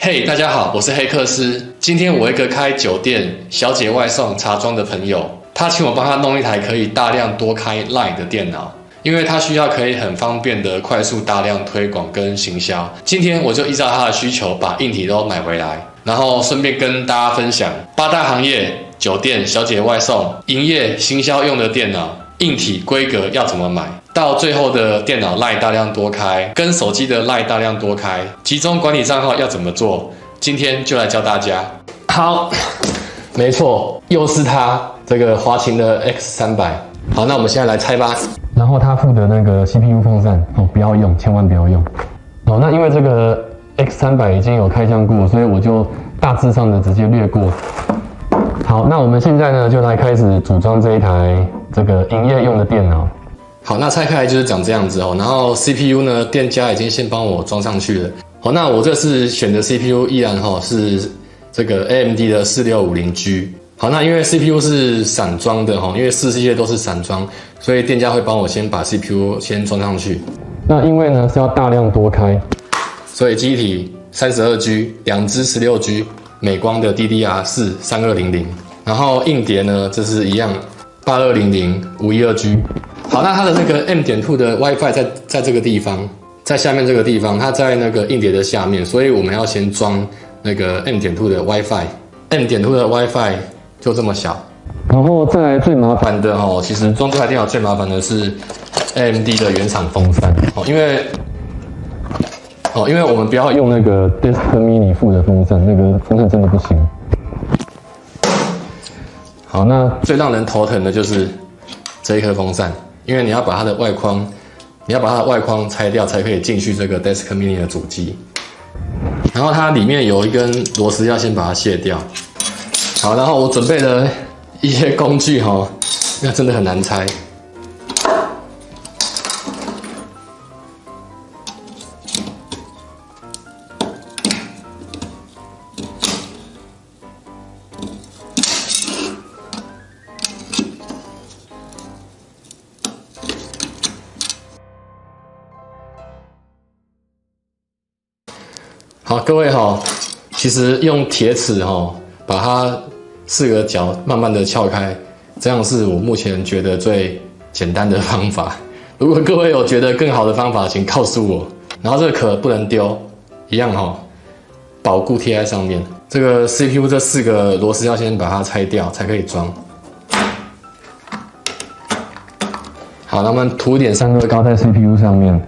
嘿，大家好，我是黑客斯。今天我一个开酒店小姐外送茶庄的朋友，他请我帮他弄一台可以大量多开 LINE 的电脑，因为他需要可以很方便的快速大量推广跟行销。今天我就依照他的需求把硬体都买回来，然后顺便跟大家分享8大行业酒店小姐外送营业行销用的电脑硬体规格要怎么买，到最后的电脑 LINE 大量多开，跟手机的 LINE 大量多开，集中管理账号要怎么做，今天就来教大家。好，没错，又是它这个华擎的 X300。好，那我们现在来拆吧。然后它附的那个 CPU 风扇不要用，千万不要用。那因为这个 X300 已经有开箱过，所以我就大致上的直接略过。好，那我们现在呢就来开始组装这一台这个营业用的电脑。好，那拆开来就是长这样子哦。然后 CPU 呢，店家已经先帮我装上去了。好，那我这次选的 CPU 依然是这个 AMD 的4650G。好，那因为 CPU 是散装的因为4系列都是散装，所以店家会帮我先把 CPU 先装上去。那因为呢是要大量多开，所以机体 32G， 2支 16G， 美光的 DDR4 3200，然后硬碟呢这是一样8200 512G。好，那它的那个 M.2 的 WiFi 在这个地方，在下面这个地方，它在那个硬碟的下面，所以我们要先装那个 M.2 的 WiFi。M.2 的 WiFi 就这么小。然后再来最麻烦的其实装这台电脑最麻烦的是 AMD 的原厂风扇因为我们不要用那个 Desk Mini 附的风扇，那个风扇真的不行。好，那最让人头疼的就是这一颗风扇，因为你要把它的外框拆掉，才可以进去这个 Desk Mini 的主机。然后它里面有一根螺丝要先把它卸掉。好，然后我准备了一些工具那真的很难拆。好，各位其实用铁尺把它4个角慢慢的撬开，这样是我目前觉得最简单的方法。如果各位有觉得更好的方法，请告诉我。然后这个壳不能丢，一样保固贴在上面。这个 CPU 这4个螺丝要先把它拆掉才可以装。好，那我们涂一点散热膏在 CPU 上面。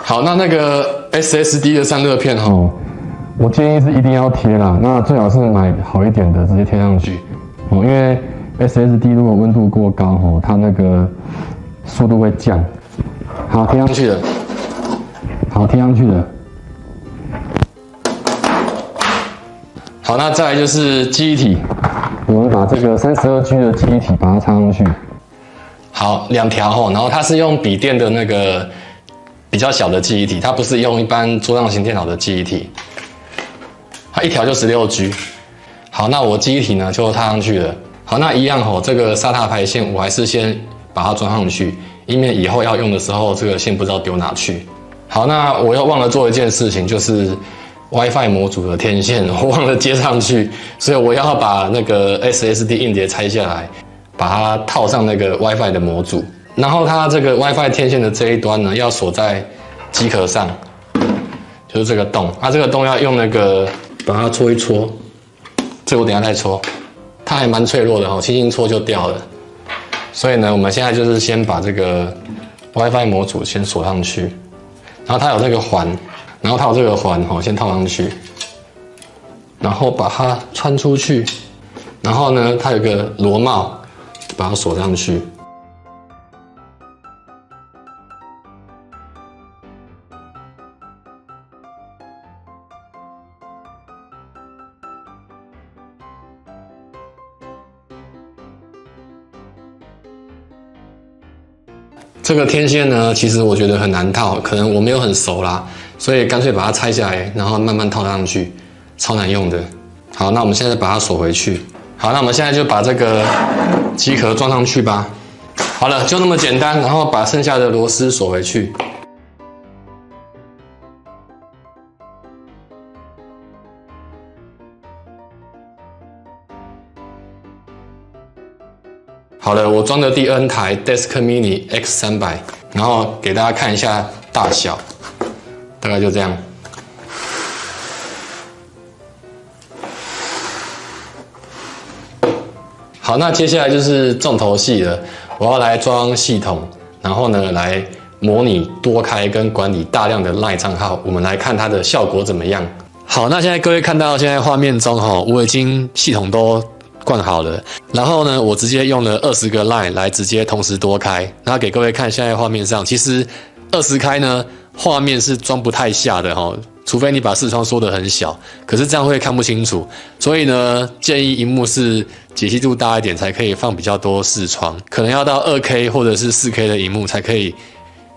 好，那个 SSD 的散热片我建议是一定要贴啦，那最好是买好一点的直接贴上去因为 SSD 如果温度过高它那个速度会降。好，贴上去了。好，贴上去了。好，那再来就是记忆体，我们把这个32G 的记忆体把它插上去。好，2条然后它是用笔电的那个比较小的记忆体，它不是用一般桌上型电脑的记忆体，它1条就16G。好，那我记忆体呢就插上去了。好，那一样这个SATA 排线我还是先把它装上去，以免以后要用的时候这个线不知道丢哪去。好，那我又忘了做一件事情，就是 WiFi 模组的天线我忘了接上去，所以我要把那个 SSD 硬碟拆下来，把它套上那个 WiFi 的模组。然后它这个 WiFi 天线的这一端呢，要锁在机壳上，就是这个洞。它这个洞要用那个把它戳一戳，这个我等一下再戳，它还蛮脆弱的哦，轻轻戳就掉了。所以呢，我们现在就是先把这个 WiFi 模组先锁上去，然后它有这个环，然后它有这个环哦，先套上去，然后把它穿出去，然后呢，它有个螺帽，把它锁上去。这个天线呢，其实我觉得很难套，可能我没有很熟啦，所以干脆把它拆下来，然后慢慢套上去，超难用的。好，那我们现在把它锁回去。好，那我们现在就把这个机壳装上去吧。好了，就那么简单，然后把剩下的螺丝锁回去。好了，我装的第 N 台 Desk Mini X300，然后给大家看一下大小，大概就这样。好，那接下来就是重头戏了，我要来装系统，然后呢来模拟多开跟管理大量的 LINE 账号，我们来看它的效果怎么样。好，那现在各位看到现在画面中我已经系统都灌好了，然后呢，我直接用了20个 LINE 来直接同时多开，然后给各位看现在画面上，其实20开呢，画面是装不太下的除非你把视窗缩得很小，可是这样会看不清楚，所以呢，建议萤幕是解析度大一点才可以放比较多视窗，可能要到2K 或者是4K 的萤幕才可以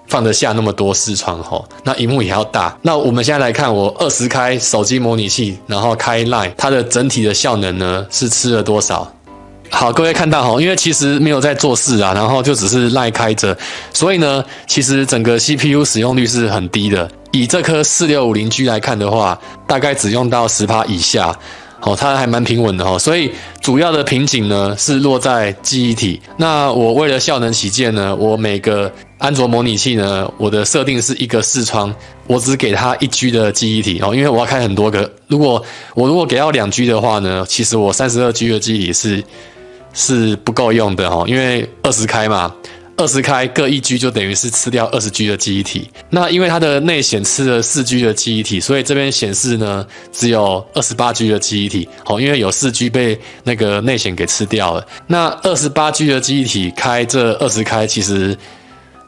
放得下那么多视窗那萤幕也要大。那我们现在来看我20开手机模拟器，然后开 LINE， 它的整体的效能呢是吃了多少？好，各位看到因为其实没有在做事啊，然后就只是 LINE 开着，所以呢，其实整个 CPU 使用率是很低的。以这颗 4650G 来看的话，大概只用到 10% 以下。它还蛮平稳的所以主要的瓶颈呢是落在记忆体。那我为了效能起见呢，我每个安卓模拟器呢，我的设定是一个视窗，我只给它1G 的记忆体因为我要开很多个。如果给到2G 的话呢，其实我32G 的记忆体是不够用的因为20开嘛。20开各1G 就等于是吃掉20G 的记忆体。那因为它的内显吃了4G 的记忆体，所以这边显示呢只有28G 的记忆体。因为有4G 被那个内显给吃掉了。那28G 的记忆体开这20开，其实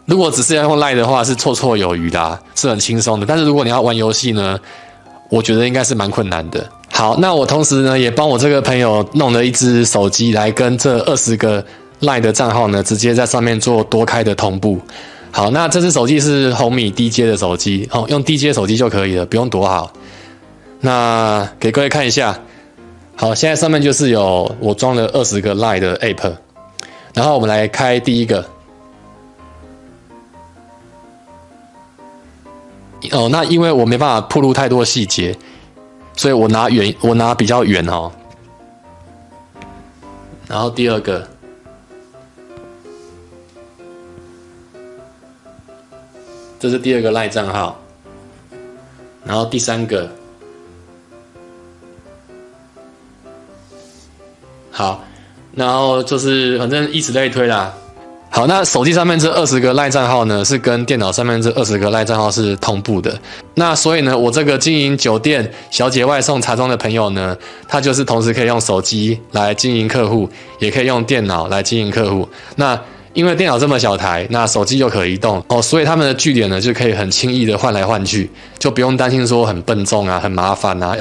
如果只是要用 LINE 的话是绰绰有余的是很轻松的。但是如果你要玩游戏呢，我觉得应该是蛮困难的。好，那我同时呢也帮我这个朋友弄了一只手机来跟这20个LINE 的账号呢，直接在上面做多开的同步。好，那这只手机是红米低阶的手机用低阶手机就可以了，不用多好。那给各位看一下，好，现在上面就是有我装了20个 LINE 的 App， 然后我们来开第一个。那因为我没办法暴露太多细节，所以我拿比较远然后第二个。这是第2个 LINE 账号，然后第3个，好，然后就是反正以此类推啦。好，那手机上面这20个 LINE 账号呢，是跟电脑上面这20个 LINE 账号是同步的。那所以呢，我这个经营酒店小姐外送茶庄的朋友呢，他就是同时可以用手机来经营客户，也可以用电脑来经营客户。那因为电脑这么小台，那手机又可移动所以他们的据点呢就可以很轻易的换来换去，就不用担心说很笨重啊、很麻烦啊，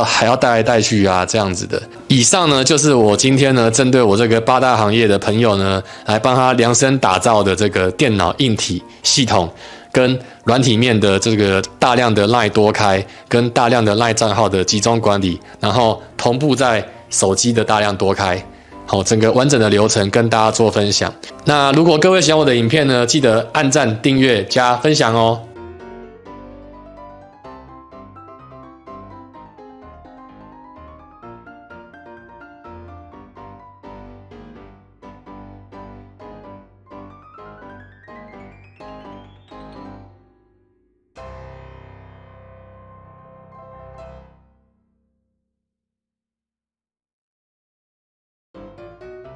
还要带来带去啊这样子的。以上呢就是我今天呢针对我这个8大行业的朋友呢，来帮他量身打造的这个电脑硬体系统跟软体面的这个大量的 LINE 多开跟大量的 LINE 账号的集中管理，然后同步在手机的大量多开。好，整个完整的流程跟大家做分享。那如果各位喜欢我的影片呢，记得按赞、订阅、加分享哦。